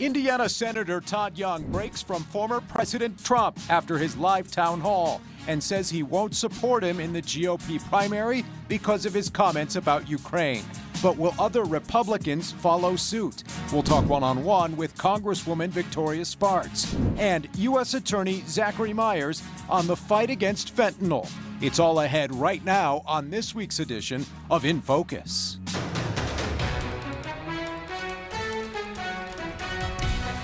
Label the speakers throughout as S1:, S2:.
S1: Indiana Senator Todd Young breaks from former President Trump after his live town hall and says he won't support him in the GOP primary because of his comments about Ukraine. But will other Republicans follow suit? We'll talk one-on-one with Congresswoman Victoria Spartz and U.S. Attorney Zachary Myers on the fight against fentanyl. It's all ahead right now on this week's edition of In Focus.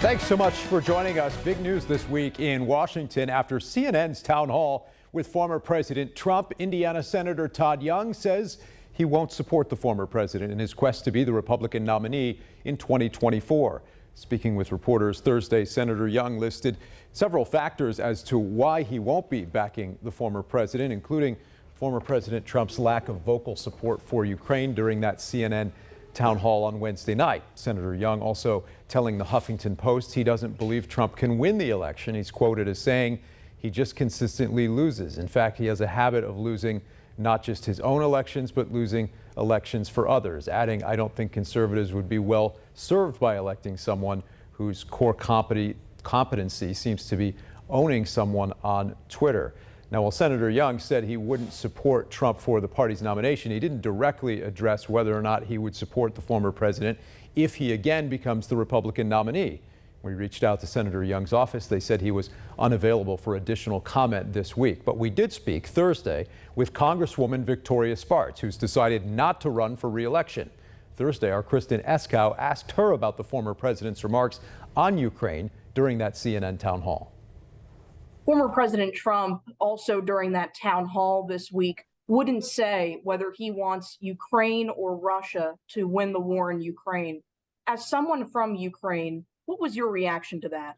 S1: Thanks so much for joining us. Big news this week in Washington after CNN's town hall with former President Trump. Indiana Senator Todd Young says he won't support the former president in his quest to be the Republican nominee in 2024. Speaking with reporters Thursday, Senator Young listed several factors as to why he won't be backing the former president, including former President Trump's lack of vocal support for Ukraine during that CNN town hall on Wednesday night. Senator Young also telling the Huffington Post he doesn't believe Trump can win the election. He's quoted as saying he just consistently loses. In fact, he has a habit of losing not just his own elections, but losing elections for others, adding, I don't think conservatives would be well served by electing someone whose core competency seems to be owning someone on Twitter. Now, while Senator Young said he wouldn't support Trump for the party's nomination, he didn't directly address whether or not he would support the former president if he again becomes the Republican nominee. We reached out to Senator Young's office. They said he was unavailable for additional comment this week. But we did speak Thursday with Congresswoman Victoria Spartz, who's decided not to run for re-election. Thursday, our Kristen Eskow asked her about the former president's remarks on Ukraine during that CNN town hall.
S2: Former President Trump also during that town hall this week wouldn't say whether he wants Ukraine or Russia to win the war in Ukraine. As someone from Ukraine, what was your reaction to that?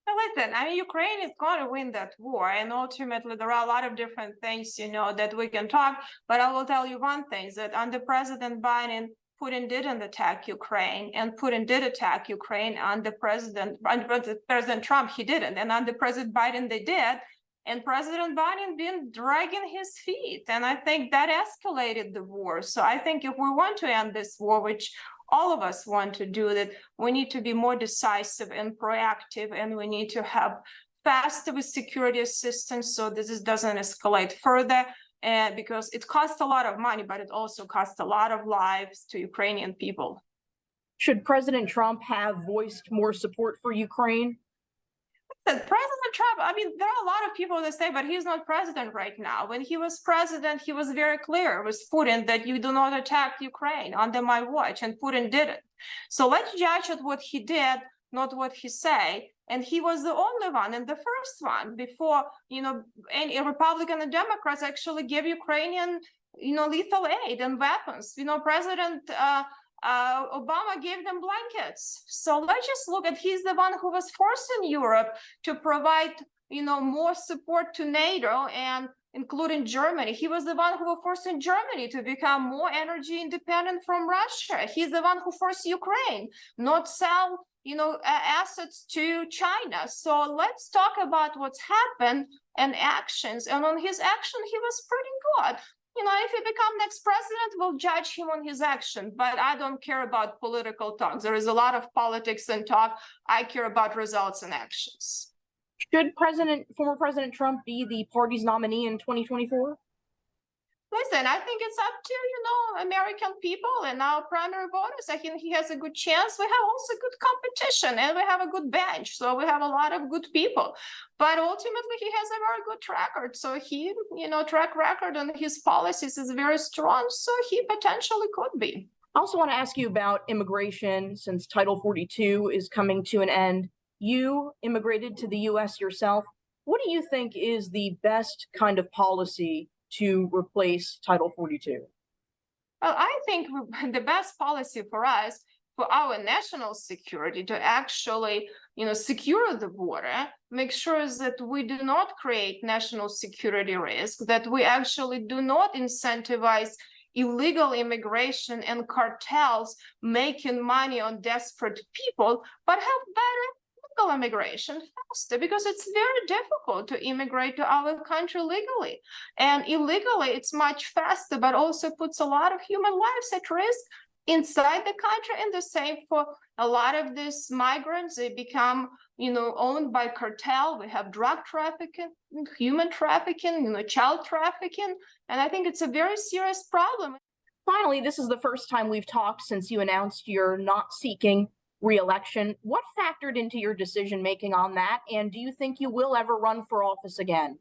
S3: Well, listen, I mean, Ukraine is going to win that war. And ultimately, there are a lot of different things, that we can talk. But I will tell you one thing, that under President Biden, Putin didn't attack Ukraine, and Putin did attack Ukraine under President Trump, he didn't. And under President Biden, they did. And President Biden been dragging his feet. And I think that escalated the war. So I think if we want to end this war, which all of us want to do, that we need to be more decisive and proactive, and we need to have faster with security assistance so this doesn't escalate further. And because it costs a lot of money, but it also costs a lot of lives to Ukrainian people.
S2: Should President Trump have voiced more support for Ukraine?
S3: President Trump, I mean, there are a lot of people that say, but he's not president right now. When he was president, he was very clear with Putin that you do not attack Ukraine under my watch, and Putin didn't. So let's judge at what he did, not what he say. And he was the only one and the first one before, any Republican and Democrats actually give Ukrainian, lethal aid and weapons. President Obama gave them blankets. So let's just look at, he's the one who was forcing Europe to provide, more support to NATO, and including Germany. He was the one who was forcing Germany to become more energy independent from Russia. He's the one who forced Ukraine not sell assets to China. So let's talk about what's happened and actions. And on his action, he was pretty good. If he becomes next president, we'll judge him on his action. But I don't care about political talk. There is a lot of politics and talk. I care about results and actions.
S2: Should former President Trump be the party's nominee in 2024?
S3: Listen, I think it's up to, American people and our primary voters. I think he has a good chance. We have also good competition, and we have a good bench. So we have a lot of good people. But ultimately, he has a very good track record. So he, track record on his policies is very strong. So he potentially could be.
S2: I also want to ask you about immigration, since Title 42 is coming to an end. You immigrated to the U.S. yourself. What do you think is the best kind of policy to replace Title 42?
S3: Well, I think the best policy for us, for our national security, to actually, secure the border, make sure that we do not create national security risk, that we actually do not incentivize illegal immigration and cartels making money on desperate people, but have better legal immigration faster, because it's very difficult to immigrate to our country legally. And illegally, it's much faster, but also puts a lot of human lives at risk. inside the country, and the same for a lot of these migrants. They become, owned by cartel. We have drug trafficking, human trafficking, child trafficking, and I think it's a very serious problem.
S2: Finally, this is the first time we've talked since you announced you're not seeking re-election. What factored into your decision making on that? And do you think you will ever run for office again?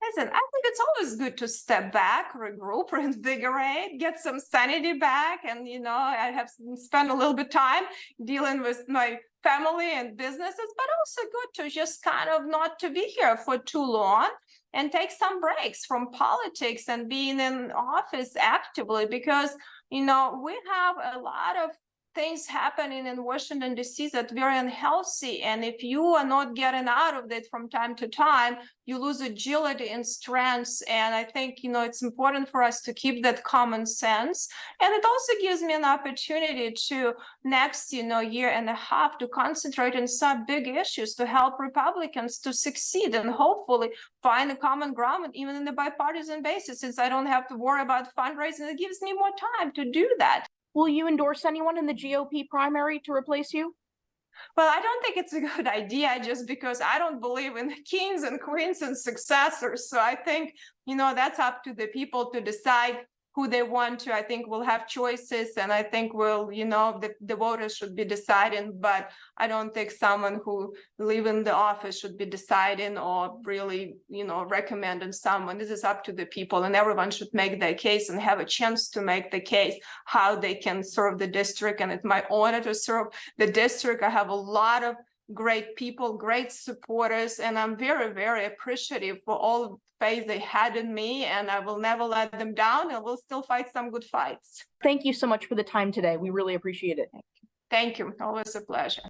S3: Listen, I think it's always good to step back, regroup, reinvigorate, get some sanity back. And, I have spent a little bit of time dealing with my family and businesses, but also good to just kind of not to be here for too long and take some breaks from politics and being in office actively, because, we have a lot of things happening in Washington, D.C. that's very unhealthy. And if you are not getting out of it from time to time, you lose agility and strength. And I think, it's important for us to keep that common sense. And it also gives me an opportunity to next, year and a half to concentrate on some big issues to help Republicans to succeed and hopefully find a common ground, even in the bipartisan basis, since I don't have to worry about fundraising. It gives me more time to do that.
S2: Will you endorse anyone in the GOP primary to replace you?
S3: Well, I don't think it's a good idea, just because I don't believe in kings and queens and successors. So I think, that's up to the people to decide who they want to. I think we'll have choices, and I think the voters should be deciding, but I don't think someone who live in the office should be deciding or really, recommending someone. This is up to the people, and everyone should make their case and have a chance to make the case how they can serve the district. And it's my honor to serve the district. I have a lot of great people, great supporters, and I'm very, very appreciative for all the faith they had in me, and I will never let them down, and we'll still fight some good fights.
S2: Thank you so much for the time today. We really appreciate it.
S3: Thank you. Always a pleasure.